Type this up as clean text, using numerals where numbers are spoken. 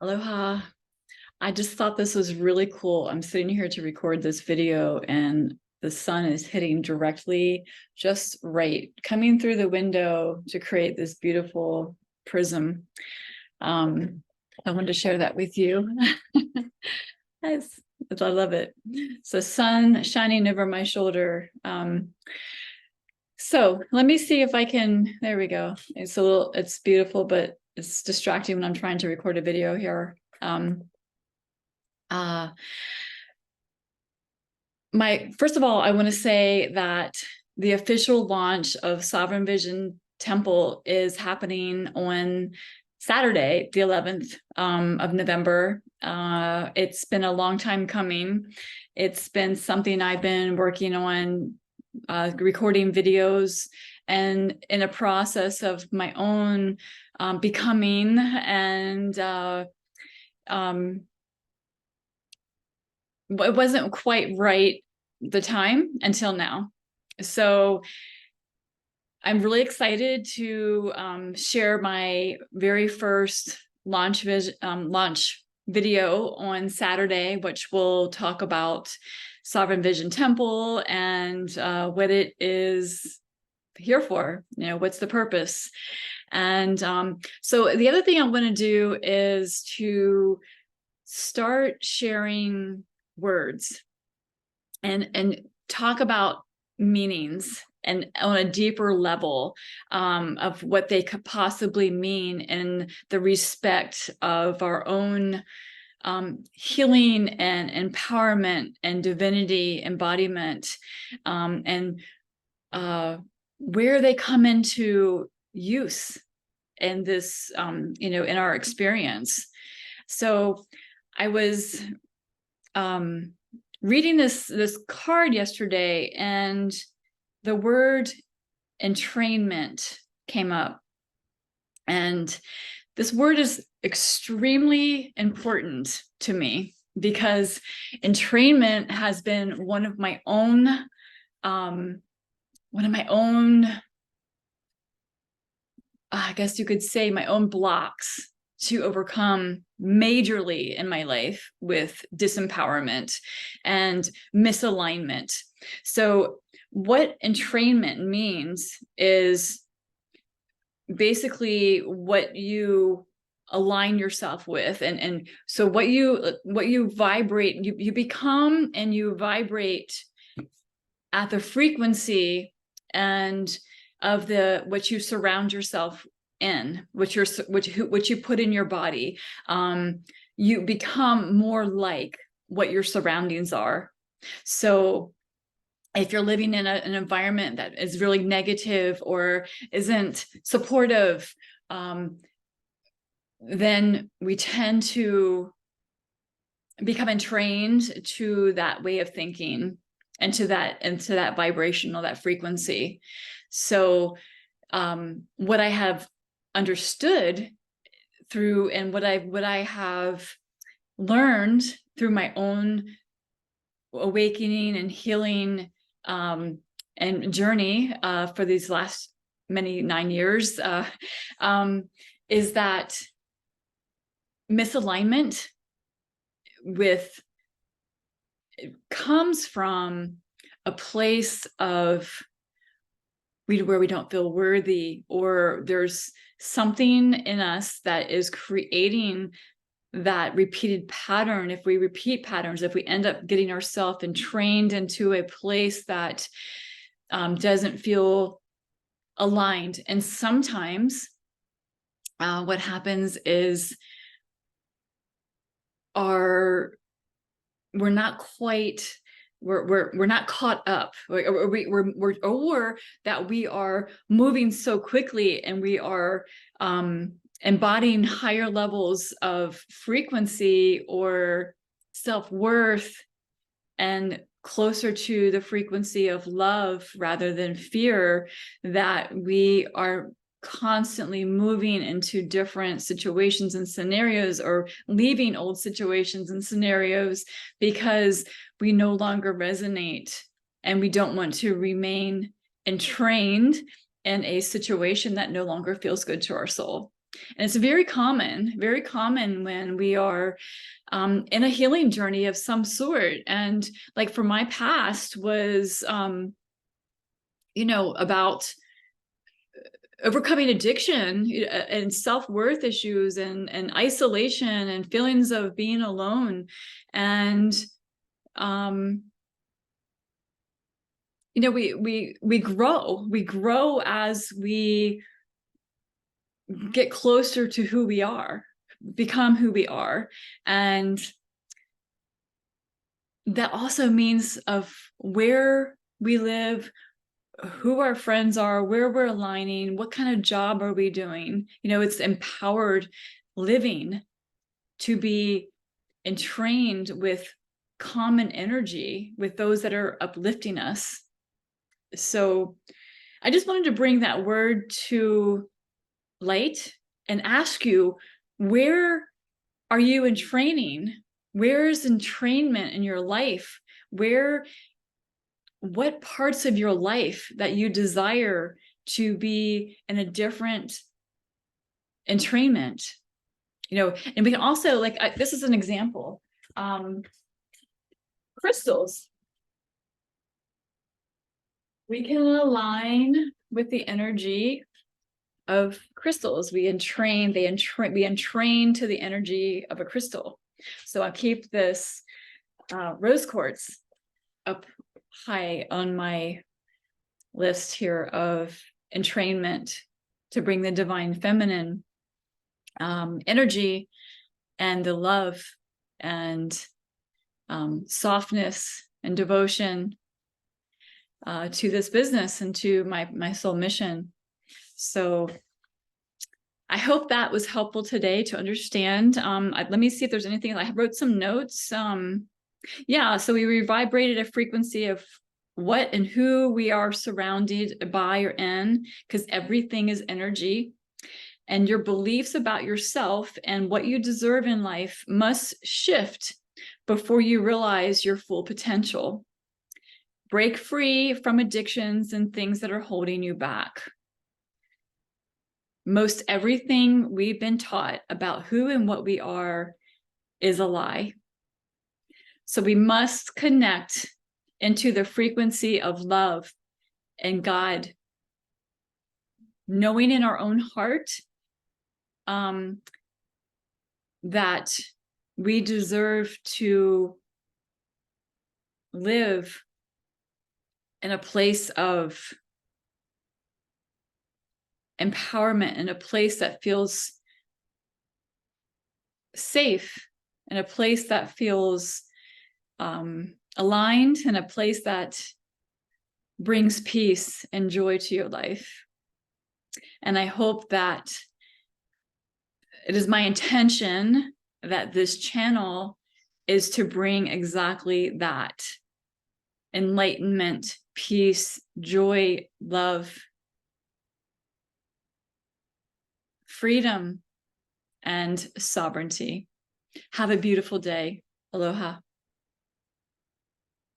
Aloha. I just thought this was really cool. I'm sitting here to record this video and the sun is hitting directly just right, coming through the window to create this beautiful prism. I wanted to share that with you. Yes, I love it. So sun shining over my shoulder. So let me see if I can, there we go. It's beautiful, but it's distracting when I'm trying to record a video here. First of all, I want to say that the official launch of Sovereign Vision Temple is happening on Saturday, the 11th of November. It's been a long time coming. It's been something I've been working on, recording videos, and in a process of my own becoming, and it wasn't quite right the time until now. So I'm really excited to share my very first launch video on Saturday, which will talk about Sovereign Vision Temple and what it is here for, what's the purpose. And so the other thing I want to do is to start sharing words and talk about meanings and on a deeper level of what they could possibly mean in the respect of our own healing and empowerment and divinity embodiment, and where they come into use in this, in our experience. So I was reading this card yesterday, and the word entrainment came up. And this word is extremely important to me because entrainment has been one of my own, I guess you could say, my own blocks to overcome majorly in my life with disempowerment and misalignment. So what entrainment means is basically what you align yourself with, and so what you vibrate, you become, and you vibrate at the frequency and of what you surround yourself in, what you put in your body. You become more like what your surroundings are. So if you're living in an environment that is really negative or isn't supportive, then we tend to become entrained to that way of thinking and to that vibrational, that frequency. So what I have understood through, and what I have learned through my own awakening and healing and journey for these last 9 years, is that misalignment comes from a place of where we don't feel worthy, or there's something in us that is creating that repeated pattern. If we repeat patterns, if we end up getting ourselves entrained into a place that doesn't feel aligned. And sometimes what happens is we're not caught up, or that we are moving so quickly, and we are embodying higher levels of frequency or self-worth, and closer to the frequency of love rather than fear, that we are constantly moving into different situations and scenarios, or leaving old situations and scenarios because we no longer resonate, and we don't want to remain entrained in a situation that no longer feels good to our soul. And it's very common when we are in a healing journey of some sort. And like for my past was, about overcoming addiction and self-worth issues and isolation and feelings of being alone. And, we grow as we get closer to who we are, become who we are. And that also means of where we live, who our friends are, where we're aligning, what kind of job are we doing. It's empowered living to be entrained with common energy with those that are uplifting us. So I just wanted to bring that word to light and ask you, where are you in training? Where is entrainment in your life? What parts of your life that you desire to be in a different entrainment? And we can also, this is an example. Crystals. We can align with the energy of crystals. We entrain to the energy of a crystal. So I'll keep this rose quartz up high on my list here of entrainment to bring the divine feminine energy and the love and softness and devotion to this business and to my soul mission. So I hope that was helpful today to understand. Let me see if there's anything. I wrote some notes. So we revibrated a frequency of what and who we are surrounded by or in, because everything is energy. And your beliefs about yourself and what you deserve in life must shift before you realize your full potential. Break free from addictions and things that are holding you back. Most everything we've been taught about who and what we are is a lie. So we must connect into the frequency of love and God, knowing in our own heart that we deserve to live in a place of empowerment, in a place that feels safe, in a place that feels aligned, in a place that brings peace and joy to your life. And I hope that it is my intention that this channel is to bring exactly that: enlightenment, peace, joy, love, freedom, and sovereignty. Have a beautiful day. Aloha.